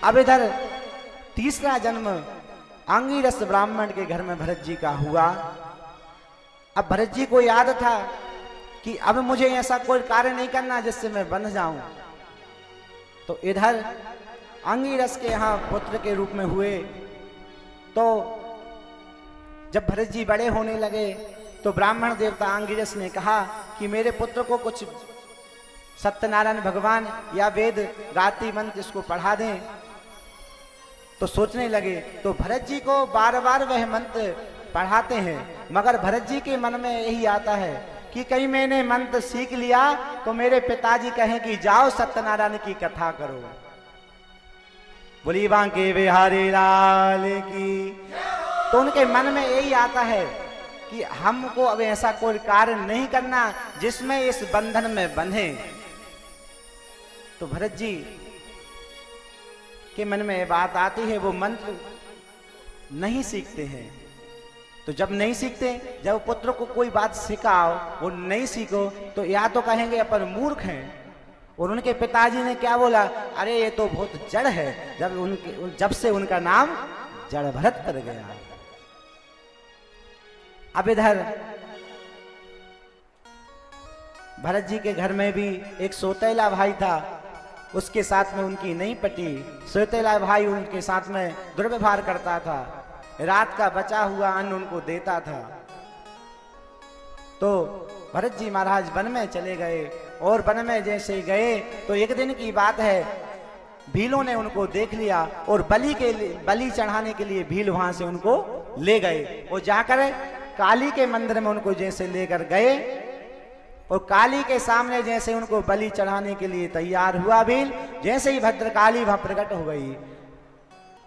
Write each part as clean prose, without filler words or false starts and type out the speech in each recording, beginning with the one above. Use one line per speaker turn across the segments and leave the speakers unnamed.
अब इधर तीसरा जन्म अंगिरस ब्राह्मण के घर में भरत जी का हुआ। अब भरत जी को याद था कि अब मुझे ऐसा कोई कार्य नहीं करना जिससे मैं बंध जाऊं। तो इधर अंगिरस के यहाँ पुत्र के रूप में हुए। तो जब भरत जी बड़े होने लगे तो ब्राह्मण देवता अंगिरस ने कहा कि मेरे पुत्र को कुछ सत्यनारायण भगवान या वेद गायत्री मंत्र इसको पढ़ा दें। तो सोचने लगे तो भरत जी को बार बार वह मंत्र पढ़ाते हैं, मगर भरत जी के मन में यही आता है कि कहीं मैंने मंत्र सीख लिया तो मेरे पिताजी कहें कि जाओ सत्यनारायण की कथा करो। बोली बांके बिहारी लाल की। तो उनके मन में यही आता है कि हमको अब ऐसा कोई कार्य नहीं करना जिसमें इस बंधन में बंधे। तो भरत जी के मन में ये बात आती है, वो मंत्र नहीं सीखते हैं। तो जब नहीं सीखते, जब पुत्र को कोई बात सिखाओ वो नहीं सीखो तो या तो कहेंगे अपन मूर्ख हैं। और उनके पिताजी ने क्या बोला, अरे ये तो बहुत जड़ है। जब से उनका नाम जड़ भरत पड़ गया। अब इधर भरत जी के घर में भी एक सौतेला भाई था, उसके साथ में उनकी नहीं पटी। सौतेला भाई उनके साथ में दुर्व्यवहार करता था, रात का बचा हुआ अन्न उनको देता था। तो भरत जी महाराज वन में चले गए और वन में जैसे गए तो एक दिन की बात है, भीलों ने उनको देख लिया और बलि चढ़ाने के लिए भील वहां से उनको ले गए। और जाकर काली के मंदिर में उनको जैसे लेकर गए और काली के सामने जैसे उनको बलि चढ़ाने के लिए तैयार हुआ भील, जैसे ही भद्रकाली वहां प्रकट हो गई।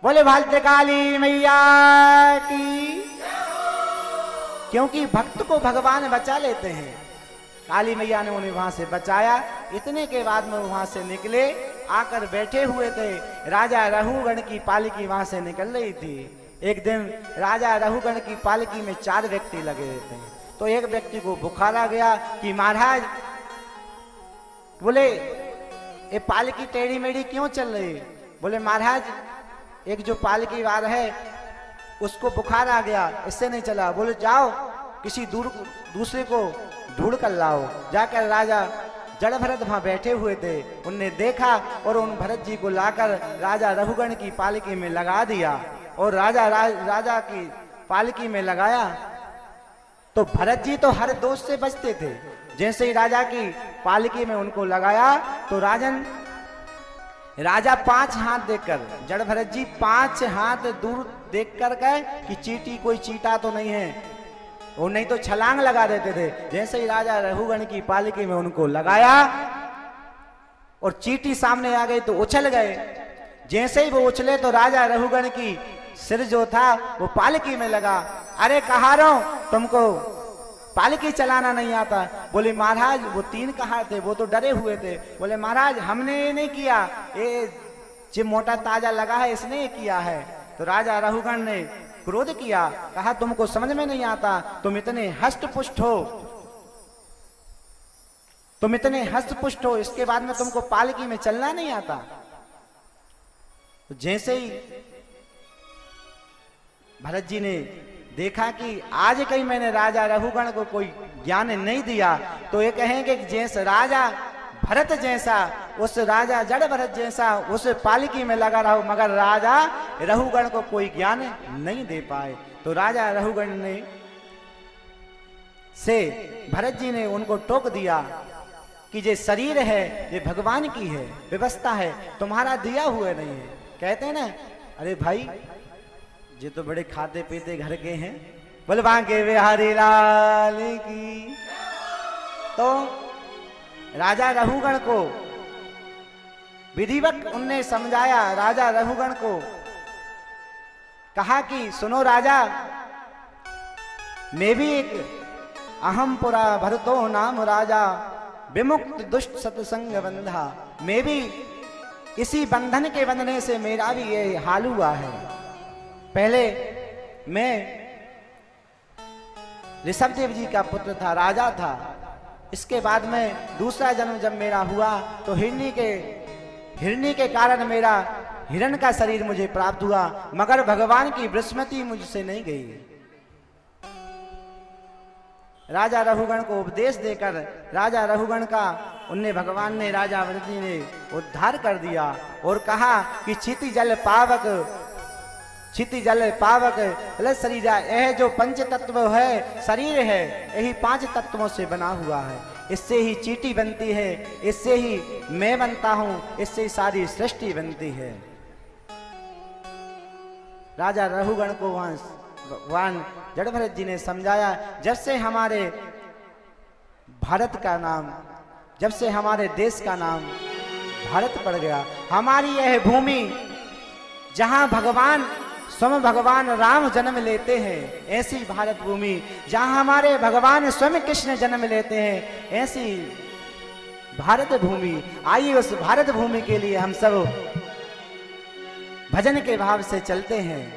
बोले भद्रकाली मैया की। क्योंकि भक्त को भगवान बचा लेते हैं। काली मैया ने उन्हें वहां से बचाया। इतने के बाद में वहां से निकले, आकर बैठे हुए थे। राजा रहुगण की पालकी वहां से निकल रही थी। एक दिन राजा रहुगण की पालकी में 4 व्यक्ति लगे थे। तो एक व्यक्ति को बुखार आ गया कि महाराज, बोले ये पालकी टेढ़ी मेढ़ी क्यों चल रही। बोले महाराज, एक जो पालकी वार है उसको बुखार आ गया, इससे नहीं चला। बोले जाओ किसी दूसरे को ढूंढ कर लाओ। जाकर राजा जड़ भरत वहां बैठे हुए थे, उनने देखा और उन भरत जी को लाकर राजा रघुगण की पालकी में लगा दिया। और राजा की पालकी में लगाया तो भरत जी तो हर दोष से बचते थे। जैसे ही राजा की पालकी में उनको लगाया तो राजा 5 हाथ देखकर, जड़ भरत जी 5 हाथ दूर देख कर गए कि चींटी कोई चीटा तो नहीं है, और नहीं तो छलांग लगा देते थे। जैसे ही राजा रघुगण की पालकी में उनको लगाया और चींटी सामने आ गई तो उछल गए। जैसे ही वो उछले तो राजा रघुगण की सिर जो था वो पालकी में लगा। अरे कहारों, तुमको पालकी चलाना नहीं आता। बोले महाराज, वो 3 कहार थे, वो तो डरे हुए थे। बोले महाराज, हमने ये नहीं किया, ये जो मोटा ताजा लगा है इसने ये किया है। तो राजा रघुगण ने क्रोध किया, कहा तुमको समझ में नहीं आता, तुम इतने हष्टपुष्ट हो, तुम इतने हष्टपुष्ट हो, इसके बाद में तुमको पालकी में चलना नहीं आता। तो जैसे ही भरत जी ने देखा कि आज कहीं मैंने राजा रघुगण को कोई ज्ञान नहीं दिया, तो ये कहेंगे कि जैसे राजा भरत जैसा, उस राजा जड़ भरत जैसा उस पालकी में लगा रहो, मगर राजा रघुगण को कोई ज्ञान नहीं दे पाए। तो राजा रघुगण ने से भरत जी ने उनको टोक दिया कि ये शरीर है, ये भगवान की है, व्यवस्था है, तुम्हारा दिया हुआ नहीं है। कहते हैं ना, अरे भाई ये तो बड़े खाते पीते घर के हैं। बोले बांके बिहारी लाल की। तो राजा रघुगण को विधिवत उनने समझाया। राजा रघुगण को कहा कि सुनो राजा, मैं भी एक अहम पुरा भरतो नाम राजा, विमुक्त दुष्ट सतसंग बंधा। मैं भी इसी बंधन के बंधने से मेरा भी ये हाल हुआ है। पहले मैं ऋषभदेव जी का पुत्र था, राजा था। इसके बाद में दूसरा जन्म जब मेरा हुआ तो हिरणी के कारण मेरा हिरण का शरीर मुझे प्राप्त हुआ, मगर भगवान की वृषमति मुझसे नहीं गई। राजा रघुगण को उपदेश देकर राजा रघुगण का उनने भगवान ने राजा वृषि ने उद्धार कर दिया और कहा कि क्षिति जल पावक शरीर, यह जो पंच तत्व है शरीर है, यही 5 तत्वों से बना हुआ है। इससे ही चीटी बनती है, इससे ही मैं बनता हूं, इससे ही सारी सृष्टि बनती है। राजा रघुगण को वहां भगवान जड़भरत जी ने समझाया, जब से हमारे भारत का नाम, जब से हमारे देश का नाम भारत पड़ गया, हमारी यह भूमि जहां स्वयं भगवान राम जन्म लेते हैं, ऐसी भारत भूमि जहां हमारे भगवान स्वयं कृष्ण जन्म लेते हैं, ऐसी भारत भूमि। आइए उस भारत भूमि के लिए हम सब भजन के भाव से चलते हैं।